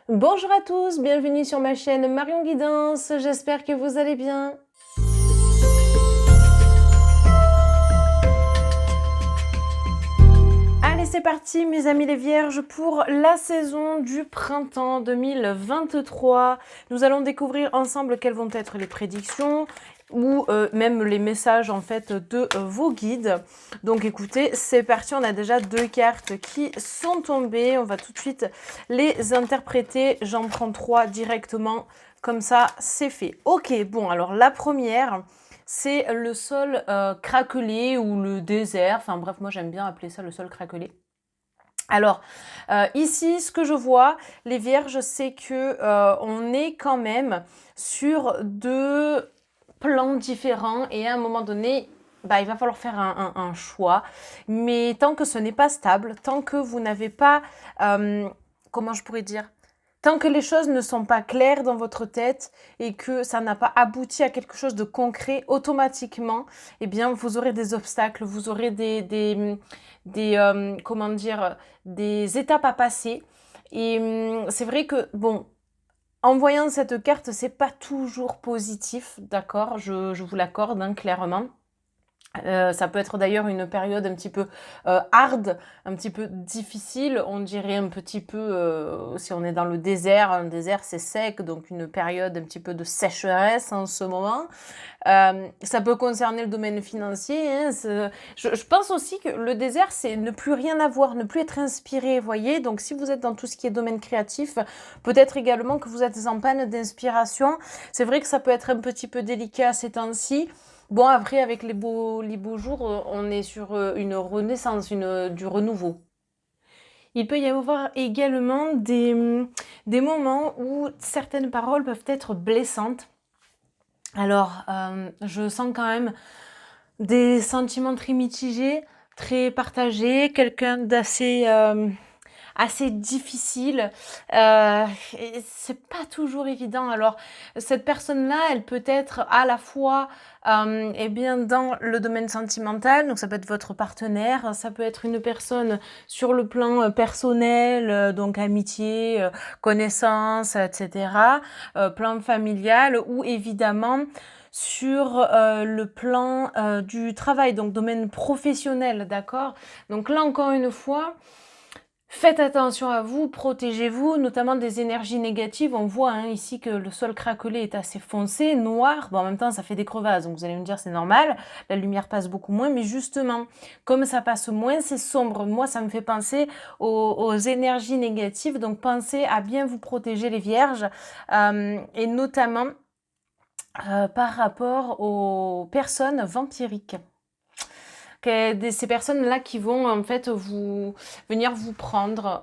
Bonjour à tous, bienvenue sur ma chaîne Marion Guidance, j'espère que vous allez bien. Allez, c'est parti mes amis les vierges pour la saison du printemps 2023. Nous allons découvrir ensemble quelles vont être les prédictions ou même les messages en fait de vos guides. Donc écoutez, c'est parti, on a déjà 2 cartes qui sont tombées. On va tout de suite les interpréter. J'en prends 3 directement, comme ça c'est fait. Ok, bon alors la première, c'est le sol craquelé ou le désert. Enfin bref, moi j'aime bien appeler ça le sol craquelé. Alors, ici, ce que je vois, les vierges, c'est que on est quand même sur 2 plans différents et à un moment donné, bah, il va falloir faire un choix. Mais tant que ce n'est pas stable, tant que vous n'avez pas, comment je pourrais dire? Tant que les choses ne sont pas claires dans votre tête et que ça n'a pas abouti à quelque chose de concret, automatiquement, eh bien, vous aurez des obstacles, vous aurez comment dire, des étapes à passer. Et c'est vrai que, bon, en voyant cette carte, c'est pas toujours positif, d'accord, je vous l'accorde, hein, clairement. Ça peut être d'ailleurs une période un petit peu hard, un petit peu difficile, on dirait un petit peu, si on est dans le désert, un désert c'est sec, donc une période un petit peu de sécheresse en ce moment. Ça peut concerner le domaine financier, hein, je pense aussi que le désert c'est ne plus rien avoir, ne plus être inspiré, vous voyez, donc si vous êtes dans tout ce qui est domaine créatif, peut-être également que vous êtes en panne d'inspiration. C'est vrai que ça peut être un petit peu délicat ces temps-ci. Bon, après, avec les beaux jours, on est sur une renaissance, du renouveau. Il peut y avoir également des moments où certaines paroles peuvent être blessantes. Alors, je sens quand même des sentiments très mitigés, très partagés, quelqu'un d'assez assez difficile. Et c'est pas toujours évident. Alors, cette personne-là, elle peut être à la fois eh bien, dans le domaine sentimental, donc ça peut être votre partenaire, ça peut être une personne sur le plan personnel, donc amitié, connaissance, etc., plan familial, ou évidemment sur le plan du travail, donc domaine professionnel, d'accord? Donc là, encore une fois, faites attention à vous, protégez-vous, notamment des énergies négatives. On voit hein, ici que le sol craquelé est assez foncé, noir. Bon, en même temps, ça fait des crevasses, donc vous allez me dire c'est normal. La lumière passe beaucoup moins, mais justement, comme ça passe moins, c'est sombre. Moi, ça me fait penser aux énergies négatives. Donc, pensez à bien vous protéger les vierges, et notamment par rapport aux personnes vampiriques. Ces personnes-là qui vont en fait venir vous prendre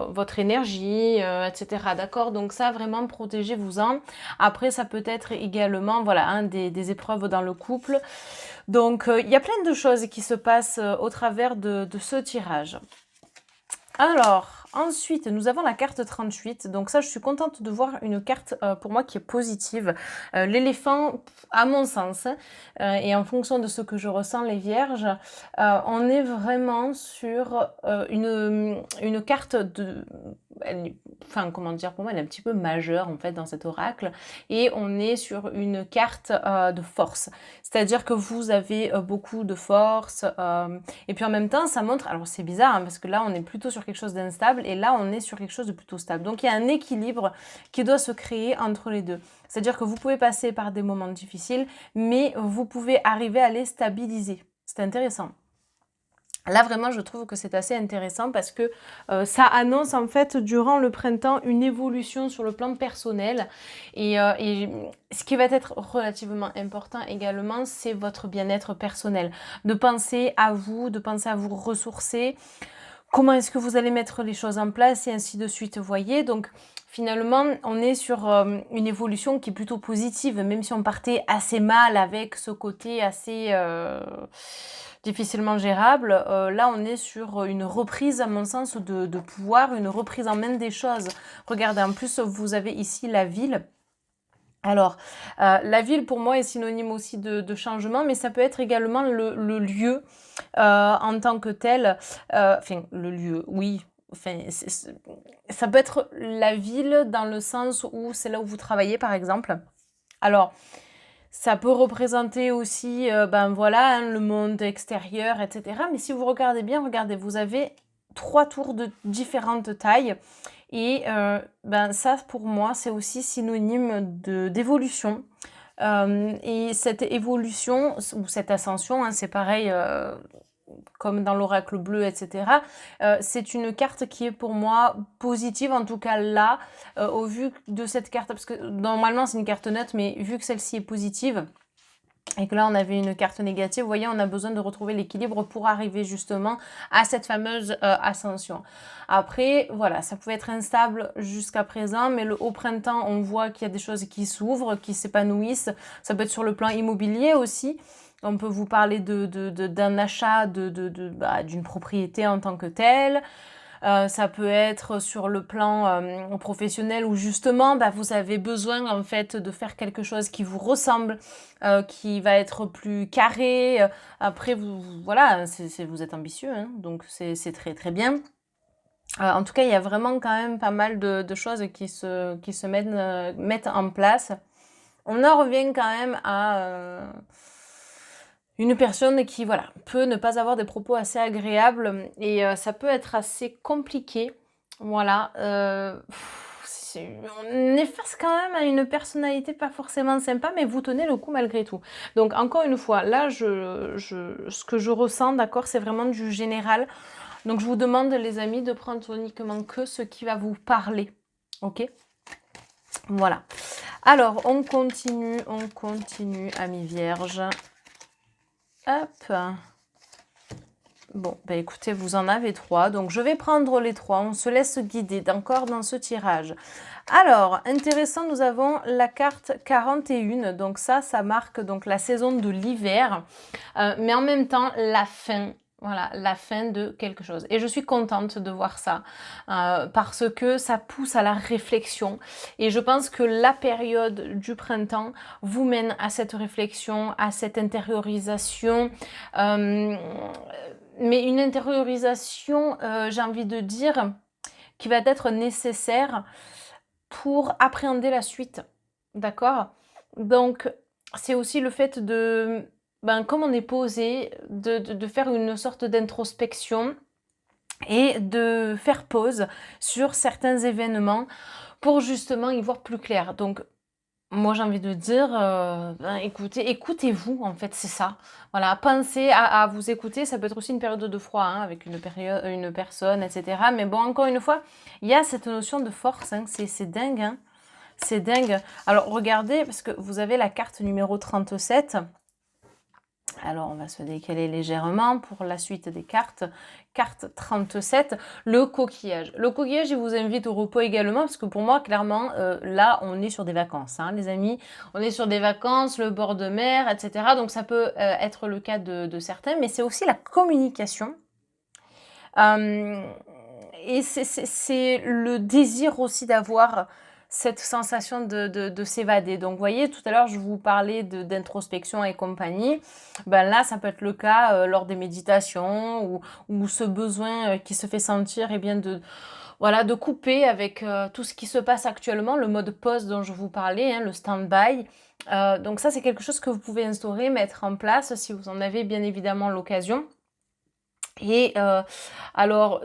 votre énergie, etc. D'accord? Donc ça, vraiment, protégez-vous-en. Après, ça peut être également voilà, hein, des épreuves dans le couple. Donc, il y a plein de choses qui se passent au travers de ce tirage. Alors, ensuite, nous avons la carte 38. Donc ça, je suis contente de voir une carte pour moi qui est positive. L'éléphant, à mon sens, et en fonction de ce que je ressens, les vierges, on est vraiment sur une carte de... Enfin, comment dire, pour moi, elle est un petit peu majeure, en fait, dans cet oracle. Et on est sur une carte de force. C'est-à-dire que vous avez beaucoup de force. Et puis en même temps, ça montre... Alors, c'est bizarre, hein, parce que là, on est plutôt sur quelque chose d'instable. Et là, on est sur quelque chose de plutôt stable. Donc, il y a un équilibre qui doit se créer entre les deux. C'est-à-dire que vous pouvez passer par des moments difficiles, mais vous pouvez arriver à les stabiliser. C'est intéressant. Là, vraiment, je trouve que c'est assez intéressant parce que ça annonce en fait durant le printemps une évolution sur le plan personnel. Et ce qui va être relativement important également, c'est votre bien-être personnel. De penser à vous ressourcer. Comment est-ce que vous allez mettre les choses en place et ainsi de suite, vous voyez. Donc, finalement, on est sur une évolution qui est plutôt positive, même si on partait assez mal avec ce côté assez... difficilement gérable. Là, on est sur une reprise, à mon sens, de pouvoir, une reprise en main des choses. Regardez, en plus, vous avez ici la ville. Alors, la ville, pour moi, est synonyme aussi de changement, mais ça peut être également le lieu en tant que tel. Enfin, le lieu, oui. enfin, ça peut être la ville dans le sens où c'est là où vous travaillez, par exemple. Alors, ça peut représenter aussi, ben voilà, hein, le monde extérieur, et cetera. Mais si vous regardez bien, regardez, vous avez 3 tours de différentes tailles et ben ça, pour moi, c'est aussi synonyme d'évolution. Et cette évolution ou cette ascension, hein, c'est pareil, comme dans l'oracle bleu, et cetera. C'est une carte qui est pour moi positive, en tout cas là, au vu de cette carte, parce que normalement c'est une carte neutre, mais vu que celle-ci est positive, et que là on avait une carte négative, vous voyez, on a besoin de retrouver l'équilibre pour arriver justement à cette fameuse ascension. Après, voilà, ça pouvait être instable jusqu'à présent, mais au printemps, on voit qu'il y a des choses qui s'ouvrent, qui s'épanouissent. Ça peut être sur le plan immobilier aussi. On peut vous parler d'un achat d'une propriété en tant que telle. Ça peut être sur le plan professionnel où justement vous avez besoin en fait de faire quelque chose qui vous ressemble, qui va être plus carré. Après, voilà, vous êtes ambitieux, hein, donc c'est très très bien. En tout cas, il y a vraiment quand même pas mal de choses qui se mettent en place. On en revient quand même à une personne qui, voilà, peut ne pas avoir des propos assez agréables et ça peut être assez compliqué. Voilà, on est face quand même à une personnalité pas forcément sympa, mais vous tenez le coup malgré tout. Donc encore une fois, là, ce que je ressens, d'accord, c'est vraiment du général. Donc je vous demande, les amis, de prendre uniquement que ce qui va vous parler. Ok? Voilà. Alors, on continue, amis vierges. Hop. Bon, écoutez, vous en avez 3. Donc, je vais prendre les 3. On se laisse guider encore dans ce tirage. Alors, intéressant, nous avons la carte 41. Donc, ça marque donc la saison de l'hiver. Mais en même temps, la fin. Voilà, la fin de quelque chose. Et je suis contente de voir ça parce que ça pousse à la réflexion. Et je pense que la période du printemps vous mène à cette réflexion, à cette intériorisation. Mais une intériorisation, j'ai envie de dire, qui va être nécessaire pour appréhender la suite. D'accord? Donc, c'est aussi le fait de, comme on est posé, de faire une sorte d'introspection et de faire pause sur certains événements pour justement y voir plus clair. Donc, moi, j'ai envie de dire, écoutez-vous, en fait, c'est ça. Voilà, pensez à vous écouter. Ça peut être aussi une période de froid, hein, avec une personne, et cetera. Mais bon, encore une fois, il y a cette notion de force, hein, c'est dingue, hein. C'est dingue. Alors, regardez, parce que vous avez la carte numéro 37. Alors, on va se décaler légèrement pour la suite des cartes. Carte 37, le coquillage. Le coquillage, je vous invite au repos également, parce que pour moi, clairement, là, on est sur des vacances, hein, les amis. On est sur des vacances, le bord de mer, etc. Donc, ça peut être le cas de certains, mais c'est aussi la communication. Et c'est le désir aussi d'avoir cette sensation de s'évader. Donc, vous voyez, tout à l'heure, je vous parlais d'introspection et compagnie. Là, ça peut être le cas lors des méditations ou ce besoin qui se fait sentir, eh bien, voilà, de couper avec tout ce qui se passe actuellement, le mode pause dont je vous parlais, hein, le stand-by. Donc ça, c'est quelque chose que vous pouvez instaurer, mettre en place si vous en avez bien évidemment l'occasion. Et alors,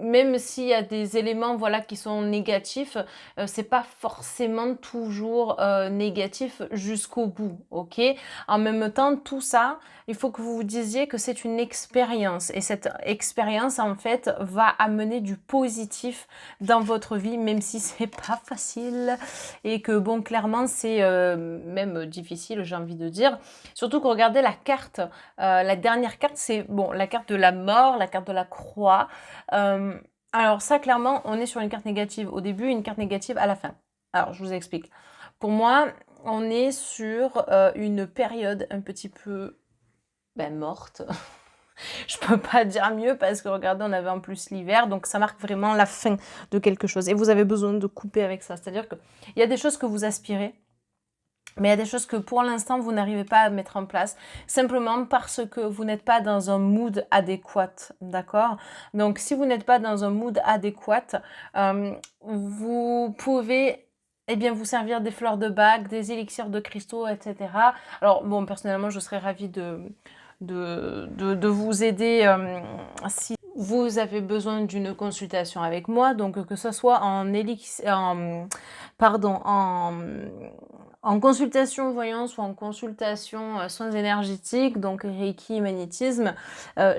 même s'il y a des éléments, voilà, qui sont négatifs, c'est pas forcément toujours négatif jusqu'au bout, ok? En même temps, tout ça, il faut que vous vous disiez que c'est une expérience. Et cette expérience, en fait, va amener du positif dans votre vie, même si c'est pas facile. Et que, bon, clairement, c'est même difficile, j'ai envie de dire. Surtout que regardez la carte, la dernière carte, c'est bon, la carte de la mort, la carte de la croix. Alors ça, clairement, on est sur une carte négative au début, une carte négative à la fin. Alors, je vous explique. Pour moi, on est sur une période un petit peu morte. Je peux pas dire mieux parce que regardez, on avait en plus l'hiver, donc ça marque vraiment la fin de quelque chose. Et vous avez besoin de couper avec ça. C'est-à-dire qu'il y a des choses que vous aspirez, Mais il y a des choses que pour l'instant, vous n'arrivez pas à mettre en place, simplement parce que vous n'êtes pas dans un mood adéquat, d'accord? Donc, si vous n'êtes pas dans un mood adéquat, vous pouvez, eh bien, vous servir des fleurs de bac, des élixirs de cristaux, etc. Alors, bon, personnellement, je serais ravie de vous aider si vous avez besoin d'une consultation avec moi, donc que ce soit en pardon, en consultation voyance ou en consultation soins énergétiques, donc Reiki, magnétisme.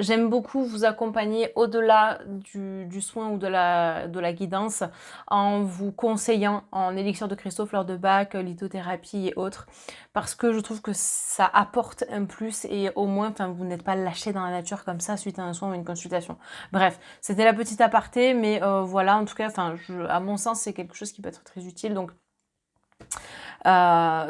J'aime beaucoup vous accompagner au-delà du soin ou de la guidance en vous conseillant en élixir de cristaux, fleurs de bac, lithothérapie et autres, parce que je trouve que ça apporte un plus et au moins vous n'êtes pas lâché dans la nature comme ça suite à un soin ou une consultation. Bref, c'était la petite aparté, mais voilà, en tout cas, à mon sens, c'est quelque chose qui peut être très utile. Donc,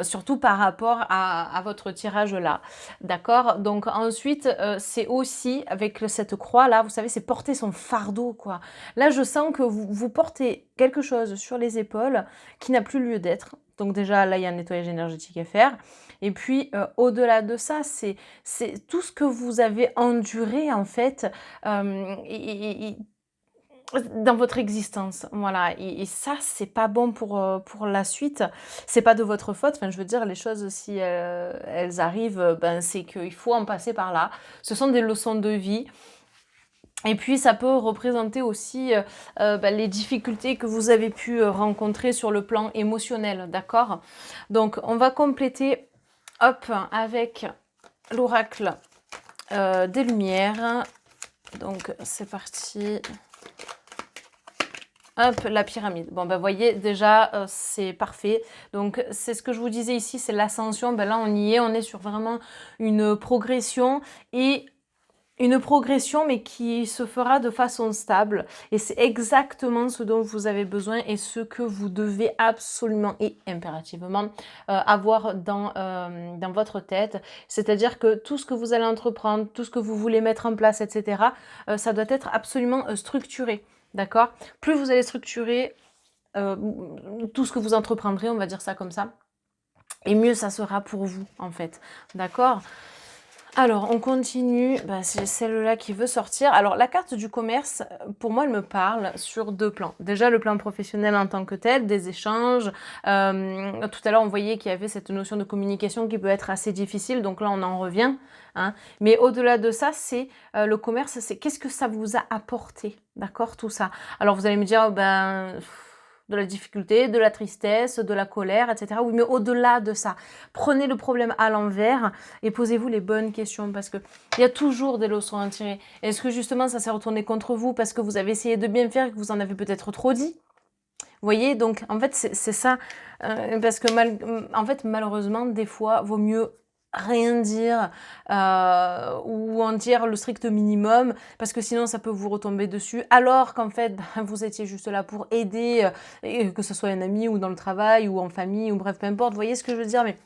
surtout par rapport à votre tirage là, d'accord? Donc ensuite, c'est aussi avec cette croix là, vous savez, c'est porter son fardeau quoi. Là, je sens que vous portez quelque chose sur les épaules qui n'a plus lieu d'être. Donc déjà, là, il y a un nettoyage énergétique à faire. Et puis, au-delà de ça, c'est tout ce que vous avez enduré en fait, et dans votre existence, voilà. Et ça, c'est pas bon pour la suite. C'est pas de votre faute. Enfin, je veux dire, les choses, si elles arrivent, ben, c'est qu'il faut en passer par là. Ce sont des leçons de vie. Et puis, ça peut représenter aussi ben, les difficultés que vous avez pu rencontrer sur le plan émotionnel, d'accord? Donc, on va compléter, hop, avec l'oracle des Lumières. Donc, c'est parti. Hop, la pyramide. Bon, ben, voyez, déjà, c'est parfait. Donc, c'est ce que je vous disais ici, c'est l'ascension. Ben, là, on y est. On est sur vraiment une progression et une progression, mais qui se fera de façon stable. Et c'est exactement ce dont vous avez besoin et ce que vous devez absolument et impérativement avoir dans votre tête. C'est-à-dire que tout ce que vous allez entreprendre, tout ce que vous voulez mettre en place, etc., ça doit être absolument structuré. D'accord? Plus vous allez structurer tout ce que vous entreprendrez, on va dire ça comme ça, et mieux ça sera pour vous, en fait. D'accord? Alors, on continue. Bah, c'est celle-là qui veut sortir. Alors, la carte du commerce, pour moi, elle me parle sur deux plans. Déjà, le plan professionnel en tant que tel, des échanges. Tout à l'heure, on voyait qu'il y avait cette notion de communication qui peut être assez difficile. Donc là, on en revient. Hein. Mais au-delà de ça, c'est le commerce, c'est qu'est-ce que ça vous a apporté, d'accord, tout ça. Alors, vous allez me dire, ben... de la difficulté, de la tristesse, de la colère, etc. Oui, mais au-delà de ça, prenez le problème à l'envers et posez-vous les bonnes questions parce que il y a toujours des leçons à tirer. Est-ce que justement ça s'est retourné contre vous parce que vous avez essayé de bien faire et que vous en avez peut-être trop dit? Vous voyez, donc en fait c'est ça, parce que en fait malheureusement des fois vaut mieux rien dire ou en dire le strict minimum parce que sinon ça peut vous retomber dessus alors qu'en fait vous étiez juste là pour aider, et que ce soit un ami ou dans le travail ou en famille ou bref peu importe, vous voyez ce que je veux dire, mais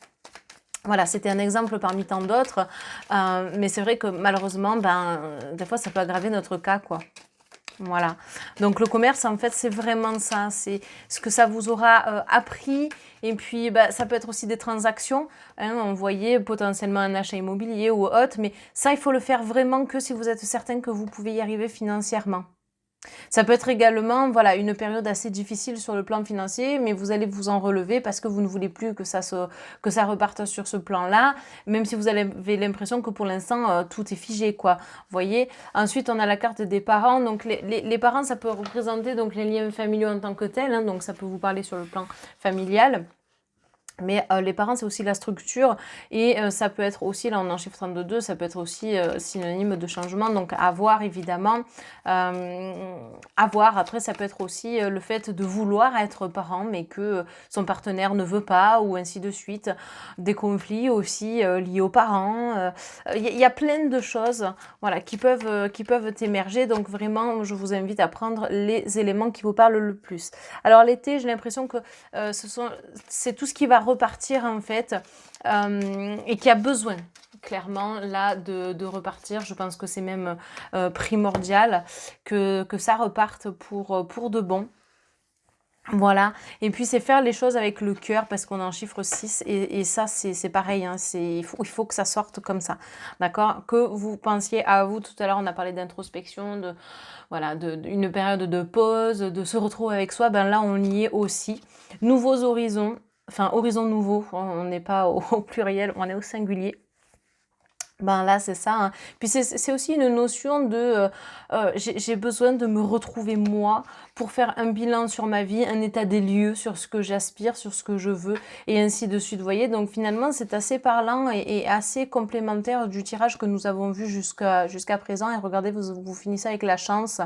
voilà, c'était un exemple parmi tant d'autres, mais c'est vrai que malheureusement, des fois ça peut aggraver notre cas, quoi. Voilà. Donc le commerce, en fait, c'est vraiment ça. C'est ce que ça vous aura appris. Et puis, ça peut être aussi des transactions. Hein, on voyait potentiellement un achat immobilier ou autre. Mais ça, il faut le faire vraiment que si vous êtes certain que vous pouvez y arriver financièrement. Ça peut être également voilà, une période assez difficile sur le plan financier, mais vous allez vous en relever parce que vous ne voulez plus que ça reparte sur ce plan-là, même si vous avez l'impression que pour l'instant, tout est figé, quoi. Vous voyez? Ensuite, on a la carte des parents. Donc, les parents, ça peut représenter donc, les liens familiaux en tant que tels. Hein, donc, ça peut vous parler sur le plan familial. Mais les parents, c'est aussi la structure et ça peut être aussi, là on est en chiffre 32, ça peut être aussi synonyme de changement, donc à voir évidemment. À voir, après ça peut être aussi le fait de vouloir être parent mais que son partenaire ne veut pas ou ainsi de suite. Des conflits aussi liés aux parents. Il y a plein de choses voilà, qui peuvent émerger, donc vraiment je vous invite à prendre les éléments qui vous parlent le plus. Alors l'été, j'ai l'impression que c'est tout ce qui va repartir en fait et qui a besoin clairement là de repartir. Je pense que c'est même primordial que ça reparte pour de bon. Voilà, et puis c'est faire les choses avec le cœur parce qu'on est en chiffre 6 et ça c'est pareil, hein, il faut que ça sorte comme ça, d'accord? Que vous pensiez à vous, tout à l'heure on a parlé d'introspection, de voilà, une période de pause, de se retrouver avec soi, ben là on y est aussi. Nouveaux horizons, enfin horizons nouveaux, on n'est pas au au pluriel, on est au singulier. Ben là, c'est ça, hein. Puis c'est aussi une notion de, j'ai besoin de me retrouver moi pour faire un bilan sur ma vie, un état des lieux sur ce que j'aspire, sur ce que je veux et ainsi de suite, vous voyez? Donc finalement, c'est assez parlant et assez complémentaire du tirage que nous avons vu jusqu'à présent et regardez, vous finissez avec la chance,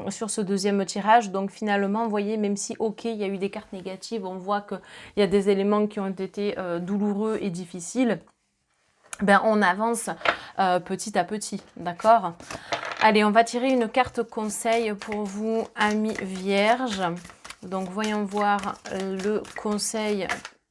sur ce deuxième tirage. Donc finalement, vous voyez, même si, OK, il y a eu des cartes négatives, on voit qu'il y a des éléments qui ont été, douloureux et difficiles. Ben, on avance petit à petit, d'accord? Allez, on va tirer une carte conseil pour vous, amis vierges. Donc, voyons voir le conseil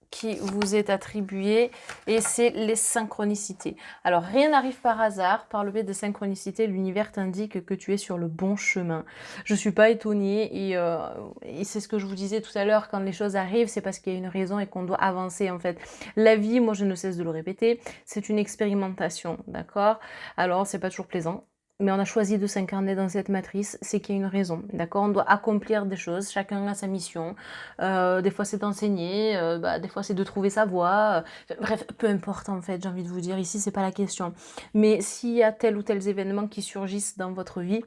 qui vous est attribué et c'est les synchronicités. Alors, rien n'arrive par hasard. Par le biais de synchronicité, l'univers t'indique que tu es sur le bon chemin. Je ne suis pas étonnée et c'est ce que je vous disais tout à l'heure, quand les choses arrivent, c'est parce qu'il y a une raison et qu'on doit avancer en fait. La vie, moi je ne cesse de le répéter, c'est une expérimentation, d'accord? Alors, c'est pas toujours plaisant. Mais on a choisi de s'incarner dans cette matrice, c'est qu'il y a une raison, d'accord? On doit accomplir des choses, chacun a sa mission. Des fois c'est d'enseigner, des fois c'est de trouver sa voie. Bref, peu importe en fait, j'ai envie de vous dire, ici c'est pas la question. Mais s'il y a tel ou tel événement qui surgissent dans votre vie,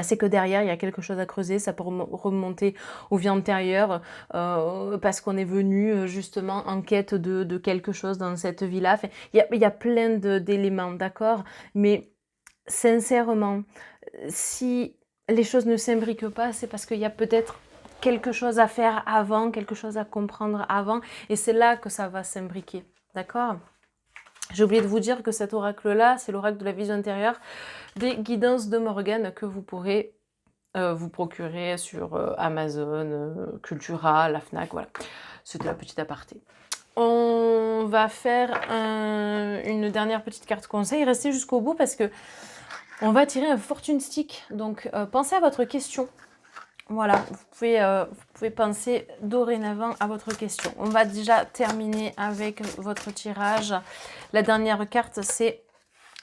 c'est que derrière, il y a quelque chose à creuser, ça peut remonter aux vies antérieures, parce qu'on est venu justement en quête de quelque chose dans cette vie-là. Enfin, il y a plein d'éléments, d'accord? Mais sincèrement, si les choses ne s'imbriquent pas, c'est parce qu'il y a peut-être quelque chose à faire avant, quelque chose à comprendre avant, et c'est là que ça va s'imbriquer, d'accord? J'ai oublié de vous dire que cet oracle-là, c'est l'oracle de la vision intérieure des guidances de Morgane que vous pourrez vous procurer sur Amazon, Cultura, la Fnac, voilà. C'était la petite aparté. On va faire une dernière petite carte conseil. Restez jusqu'au bout parce que on va tirer un fortune stick. Donc, pensez à votre question. Voilà, vous pouvez penser dorénavant à votre question. On va déjà terminer avec votre tirage. La dernière carte, c'est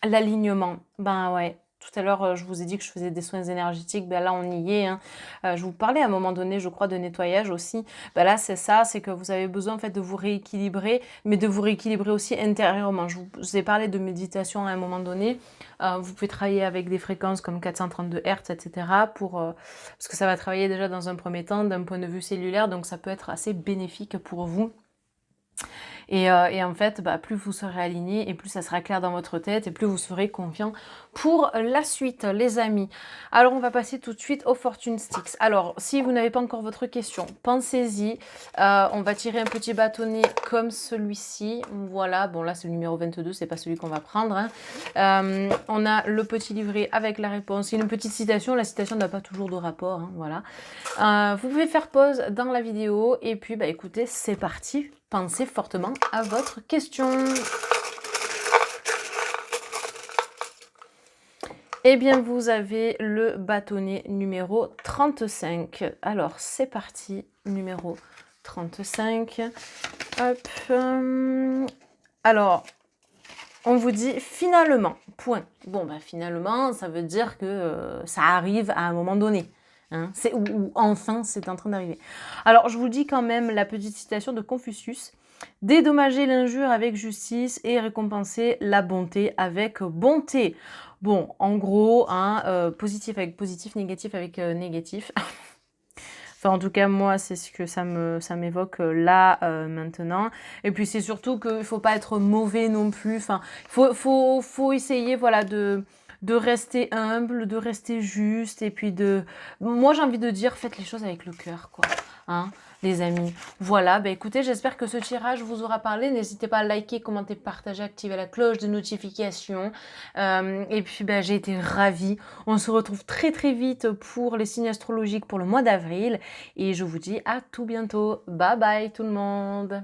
l'alignement. Ben ouais. Tout à l'heure, je vous ai dit que je faisais des soins énergétiques. Ben là, on y est, hein. Je vous parlais à un moment donné, je crois, de nettoyage aussi. Ben là, c'est ça, c'est que vous avez besoin en fait de vous rééquilibrer, mais de vous rééquilibrer aussi intérieurement. Je vous ai parlé de méditation à un moment donné. Vous pouvez travailler avec des fréquences comme 432 Hz, etc. Parce que ça va travailler déjà dans un premier temps d'un point de vue cellulaire, donc ça peut être assez bénéfique pour vous. Et en fait, plus vous serez aligné et plus ça sera clair dans votre tête et plus vous serez confiant pour la suite, les amis. Alors, on va passer tout de suite aux Fortune Sticks. Alors, si vous n'avez pas encore votre question, pensez-y. On va tirer un petit bâtonnet comme celui-ci. Voilà, bon là, c'est le numéro 22, c'est pas celui qu'on va prendre, hein. On a le petit livret avec la réponse. Une petite citation. La citation n'a pas toujours de rapport, hein, voilà. Vous pouvez faire pause dans la vidéo et puis écoutez, c'est parti. Pensez fortement à votre question. Eh bien, vous avez le bâtonnet numéro 35. Alors, c'est parti, numéro 35. Hop. Alors, on vous dit finalement, point. Bon, finalement, ça veut dire que ça arrive à un moment donné. Hein, ou enfin, c'est en train d'arriver. Alors, je vous dis quand même la petite citation de Confucius. Dédommager l'injure avec justice et récompenser la bonté avec bonté. Bon, en gros, hein, positif avec positif, négatif avec négatif. Enfin, en tout cas, moi, c'est ce que ça m'évoque là, maintenant. Et puis, c'est surtout qu'il ne faut pas être mauvais non plus. Enfin, faut essayer, voilà, de rester humble, de rester juste. Et puis, moi, j'ai envie de dire, faites les choses avec le cœur, quoi. Hein, les amis. Voilà, écoutez, j'espère que ce tirage vous aura parlé. N'hésitez pas à liker, commenter, partager, activer la cloche de notification. Et puis, j'ai été ravie. On se retrouve très très vite pour les signes astrologiques pour le mois d'avril. Et je vous dis à tout bientôt. Bye bye tout le monde.